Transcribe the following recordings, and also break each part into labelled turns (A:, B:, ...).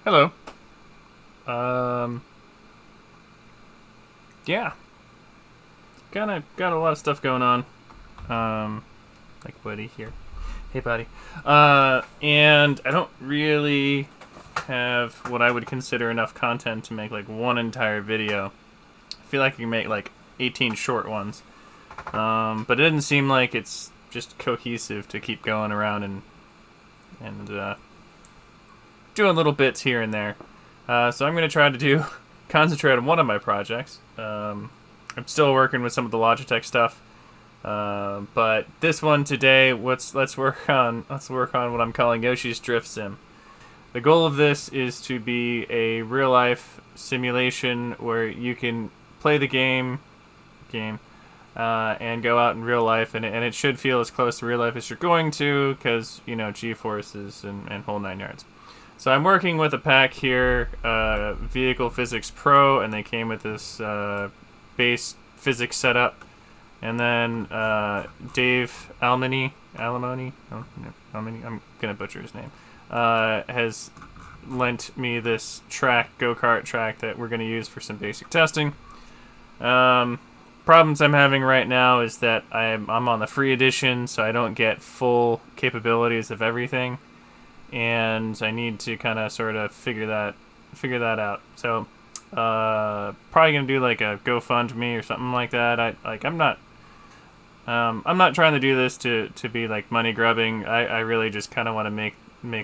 A: Hello. Um, yeah, kind of got a lot of stuff going on. Like Buddy here. Hey, buddy. And I don't really have what I would consider enough content to make like one entire video. I feel like I can make like 18 short ones. But it doesn't seem like it's just cohesive to keep going around and doing little bits here and there. So I'm going to try to concentrate on one of my projects. I'm still working with some of the Logitech stuff, but this one today, let's work on what I'm calling Yoshi's Drift Sim. The goal of this is to be a real life simulation where you can play the game, and go out in real life, and it should feel as close to real life as you're going to, because G-forces and whole nine yards. So I'm working with a pack here, Vehicle Physics Pro, and they came with this base physics setup. And then Dave Alamoni, I'm gonna butcher his name, has lent me this go-kart track that we're gonna use for some basic testing. Problems I'm having right now is that I'm on the free edition, so I don't get full capabilities of everything, and I need to kind of sort of figure that out. So probably gonna do like a GoFundMe or something like that. I'm not trying to do this to be like money grubbing. I really just kind of want to make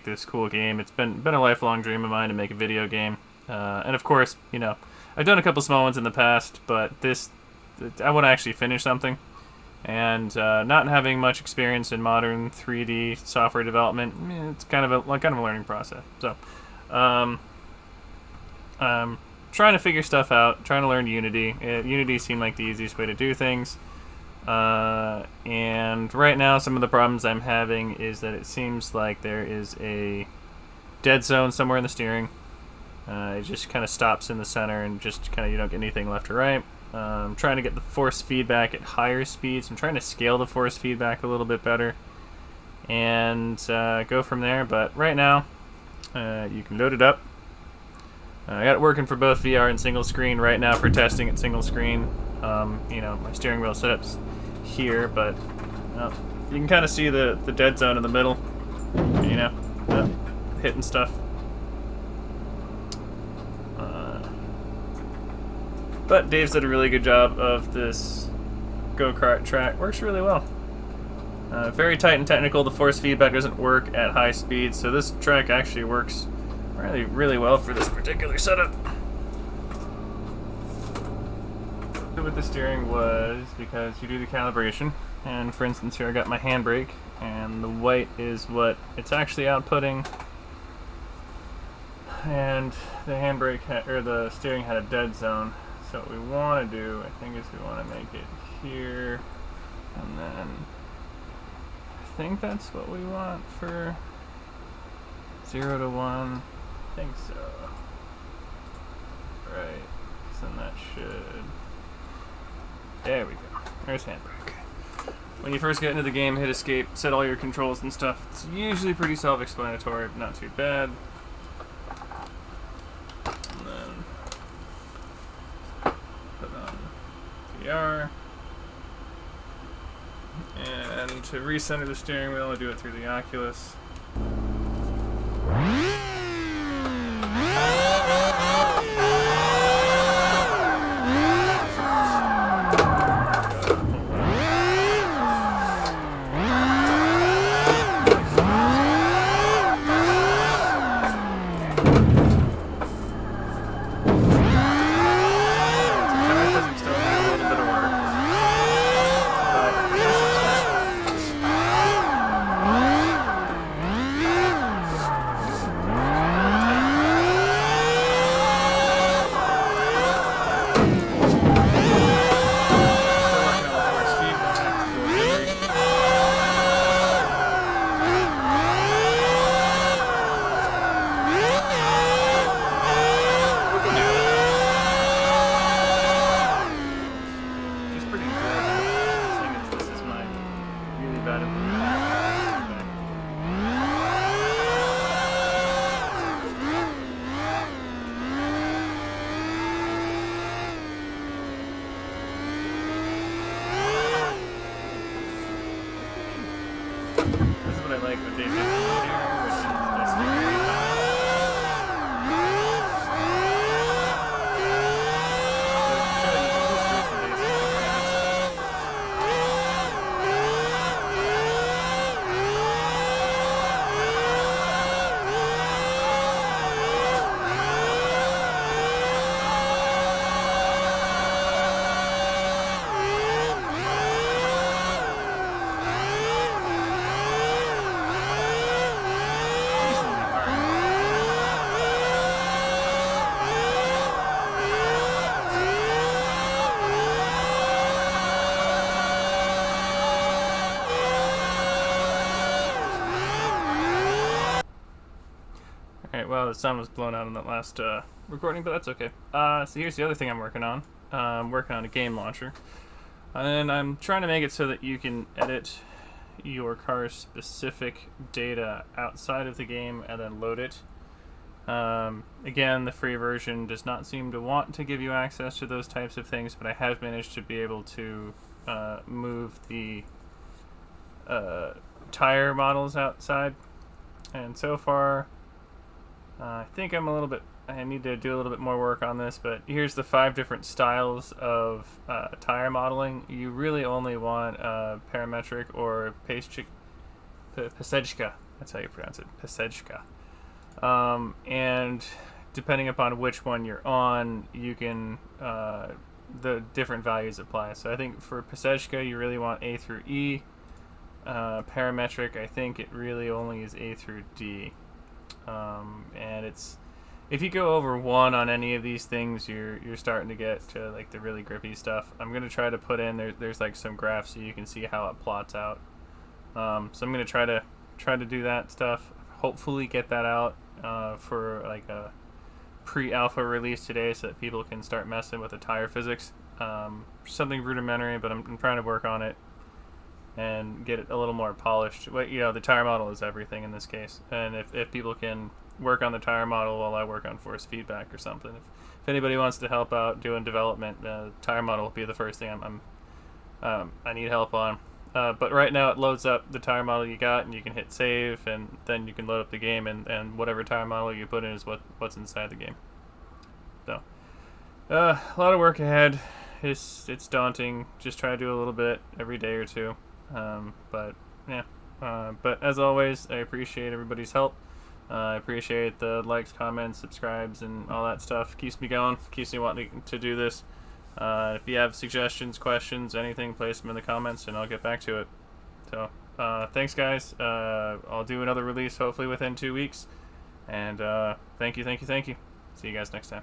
A: this cool game. It's been a lifelong dream of mine to make a video game, and of course, I've done a couple small ones in the past, but I want to actually finish something. And not having much experience in modern 3D software development, it's kind of a learning process. So, I'm trying to figure stuff out, trying to learn Unity. Unity seemed like the easiest way to do things. And right now, some of the problems I'm having is that it seems like there is a dead zone somewhere in the steering. It just kind of stops in the center, and just kind of you don't get anything left or right. I'm trying to get the force feedback at higher speeds. I'm trying to scale the force feedback a little bit better and go from there. But right now, you can load it up. I got it working for both VR and single screen right now for testing at single screen. My steering wheel setup's here, but you can kind of see the dead zone in the middle, hitting stuff. But Dave's did a really good job of this go-kart track. Works really well. Very tight and technical. The force feedback doesn't work at high speed, so this track actually works really, really well for this particular setup. With the steering was because you do the calibration, and for instance here I got my handbrake, and the white is what it's actually outputting, and the the steering had a dead zone. So what we want to do, I think, is we want to make it here, and then I think that's what we want for 0 to 1. I think so. Right. So then that should. There we go. There's handbrake. When you first get into the game, hit escape, set all your controls and stuff. It's usually pretty self-explanatory, not too bad. And then put on VR. And to recenter the steering wheel, I do it through the Oculus. Days of Wonder, which is just very Alright, well, the sound was blown out in that last recording, but that's okay. So here's the other thing I'm working on. I'm working on a game launcher. And I'm trying to make it so that you can edit your car's specific data outside of the game and then load it. Again, the free version does not seem to want to give you access to those types of things, but I have managed to be able to move the tire models outside. And so far, I think I need to do a little bit more work on this, but here's the 5 different styles of tire modeling. You really only want parametric or pesechka. That's how you pronounce it, pesechka. And depending upon which one you're on, you can the different values apply. So I think for pesechka, you really want A through E. Parametric, I think it really only is A through D. And it's, if you go over 1 on any of these things, you're starting to get to like the really grippy stuff. I'm gonna try to put in there's like some graphs so you can see how it plots out. So I'm gonna try to do that stuff. Hopefully get that out for like a pre-alpha release today, so that people can start messing with the tire physics. Something rudimentary, but I'm trying to work on it and get it a little more polished. The tire model is everything in this case, and if people can work on the tire model while I work on force feedback or something, if anybody wants to help out doing development, tire model will be the first thing I need help on. But right now it loads up the tire model you got, and you can hit save, and then you can load up the game, and whatever tire model you put in is what's inside the game. So a lot of work ahead. It's daunting. Just try to do a little bit every day or two. But yeah, but as always, I appreciate everybody's help. I appreciate the likes, comments, subscribes, and all that stuff. Keeps me going, keeps me wanting to do this. If you have suggestions, questions, anything, place them in the comments and I'll get back to it. So thanks guys. I'll do another release hopefully within 2 weeks, and thank you. See you guys next time.